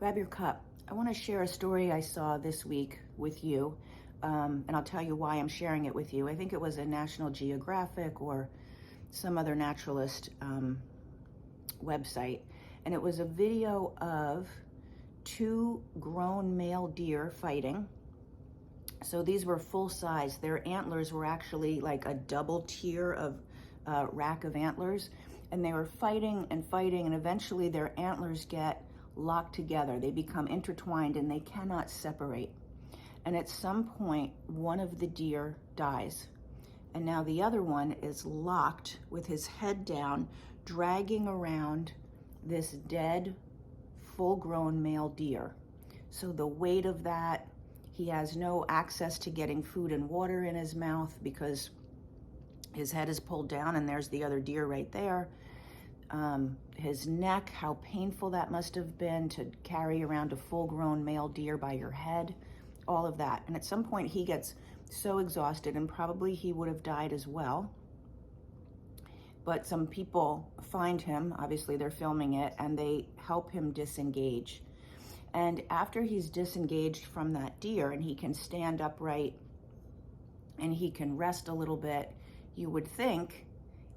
Grab your cup. I want to share a story I saw this week with you, and I'll tell you why I'm sharing it with you. I think it was a National Geographic or some other naturalist website, and it was a video of two grown male deer fighting. So these were full size. Their antlers were actually like a double tier of rack of antlers, and they were fighting and fighting, and eventually their antlers get locked together. They become intertwined and they cannot separate. And at some point, one of the deer dies. And now the other one is locked with his head down, dragging around this dead, full-grown male deer. So the weight of that, he has no access to getting food and water in his mouth because his head is pulled down and there's the other deer right there. His neck, how painful that must have been to carry around a full-grown male deer by your head, all of that. And at some point he gets so exhausted, and probably he would have died as well. But some people find him, obviously they're filming it, and they help him disengage. And after he's disengaged from that deer and he can stand upright and he can rest a little bit, you would think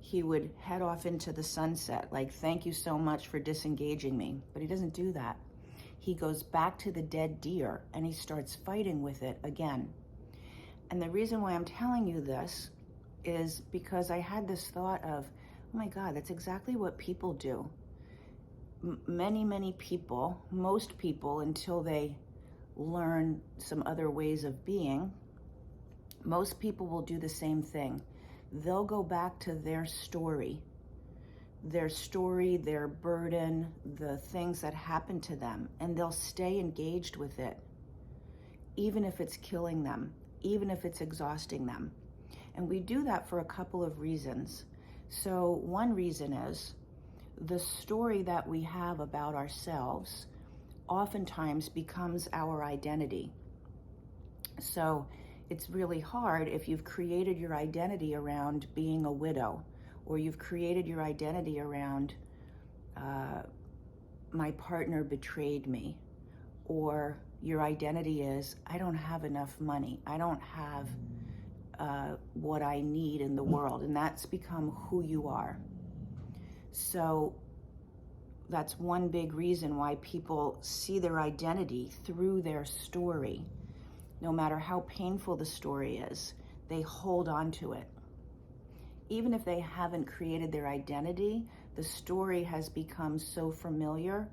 he would head off into the sunset, like, thank you so much for disengaging me. But he doesn't do that. He goes back to the dead deer and he starts fighting with it again. And the reason why I'm telling you this is because I had this thought of, oh my God, that's exactly what people do. Many people, most people, until they learn some other ways of being, most people will do the same thing. They'll go back to their story, their burden, the things that happened to them, and they'll stay engaged with it, even if it's killing them, even if it's exhausting them. And we do that for a couple of reasons. So one reason is the story that we have about ourselves oftentimes becomes our identity. So it's really hard if you've created your identity around being a widow, or you've created your identity around my partner betrayed me, or your identity is I don't have enough money, I don't have what I need in the world, and that's become who you are. So that's one big reason why people see their identity through their story. No matter how painful the story is, they hold on to it. Even if they haven't created their identity, the story has become so familiar,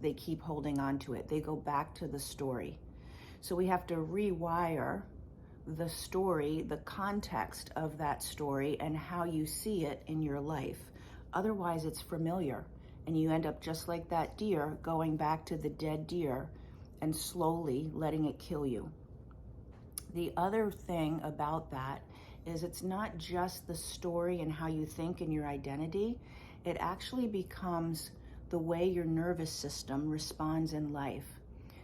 they keep holding on to it. They go back to the story. So we have to rewire the story, the context of that story, and how you see it in your life. Otherwise, it's familiar, and you end up just like that deer, going back to the dead deer and slowly letting it kill you. The other thing about that is it's not just the story and how you think and your identity. It actually becomes the way your nervous system responds in life.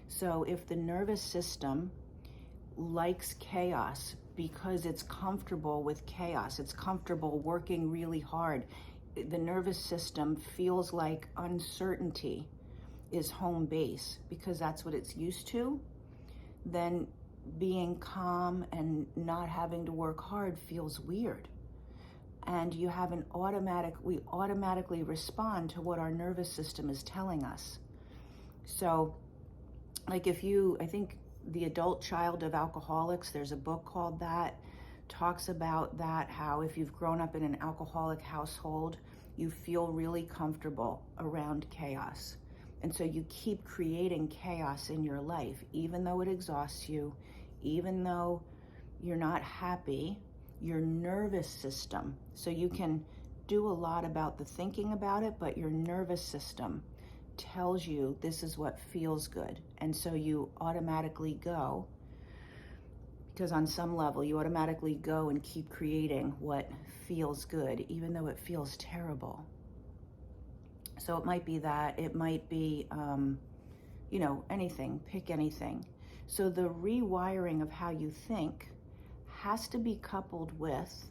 So if the nervous system likes chaos because it's comfortable with chaos, it's comfortable working really hard, the nervous system feels like uncertainty is home base because that's what it's used to, then being calm and not having to work hard feels weird. And you have we automatically respond to what our nervous system is telling us. So like I think The Adult Child of Alcoholics, there's a book called that, talks about that, how if you've grown up in an alcoholic household, you feel really comfortable around chaos. And so you keep creating chaos in your life, even though it exhausts you, even though you're not happy, your nervous system. So you can do a lot about the thinking about it, but your nervous system tells you this is what feels good. And so you automatically go, because on some level you automatically go and keep creating what feels good, even though it feels terrible. So it might be that, it might be, anything, pick anything. So the rewiring of how you think has to be coupled with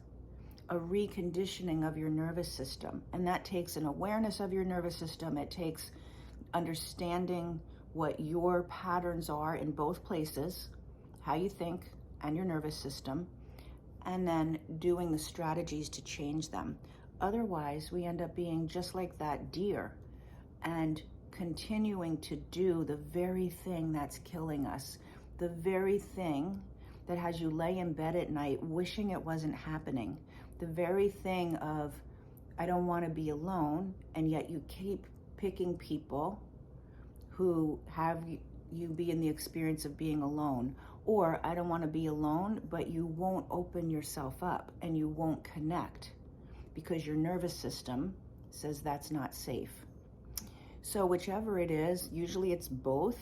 a reconditioning of your nervous system. And that takes an awareness of your nervous system. It takes understanding what your patterns are in both places, how you think and your nervous system, and then doing the strategies to change them. Otherwise, we end up being just like that deer and continuing to do the very thing that's killing us, the very thing that has you lay in bed at night wishing it wasn't happening, the very thing of, I don't want to be alone, and yet you keep picking people who have you be in the experience of being alone. Or I don't want to be alone, but you won't open yourself up and you won't connect because your nervous system says that's not safe. So whichever it is, usually it's both.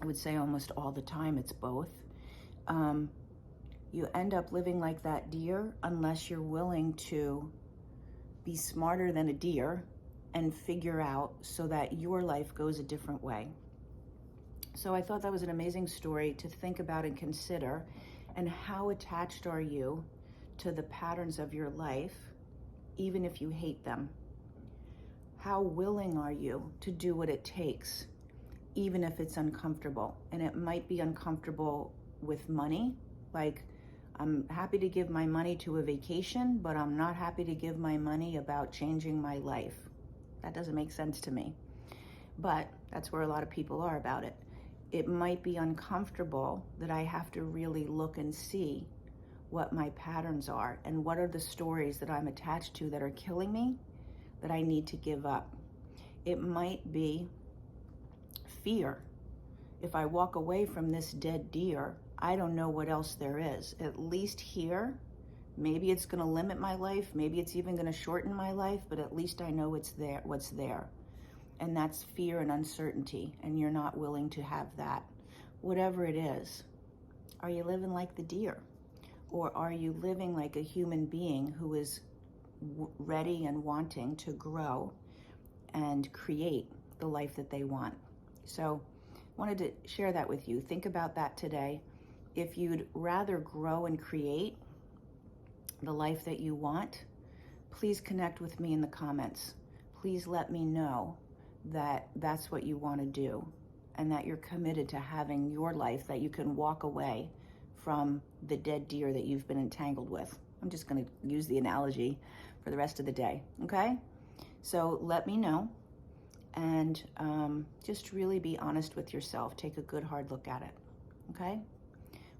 I would say almost all the time it's both. You end up living like that deer unless you're willing to be smarter than a deer and figure out so that your life goes a different way. So I thought that was an amazing story to think about and consider. And how attached are you to the patterns of your life, even if you hate them? How willing are you to do what it takes, even if it's uncomfortable? And it might be uncomfortable with money, like I'm happy to give my money to a vacation, but I'm not happy to give my money about changing my life. That doesn't make sense to me. But that's where a lot of people are about it. It might be uncomfortable that I have to really look and see what my patterns are and what are the stories that I'm attached to that are killing me that I need to give up. It might be fear. If I walk away from this dead deer, I don't know what else there is. At least here, maybe it's going to limit my life, maybe it's even going to shorten my life, but at least I know what's there. And that's fear and uncertainty, and you're not willing to have that. Whatever it is, are you living like the deer? Or are you living like a human being who is ready and wanting to grow and create the life that they want? So I wanted to share that with you. Think about that today. If you'd rather grow and create the life that you want, please connect with me in the comments. Please let me know that that's what you want to do and that you're committed to having your life, that you can walk away from the dead deer that you've been entangled with. I'm just going to use the analogy for the rest of the day, okay? So let me know, and just really be honest with yourself. Take a good hard look at it, okay?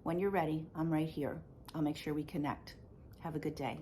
When you're ready, I'm right here. I'll make sure we connect. Have a good day.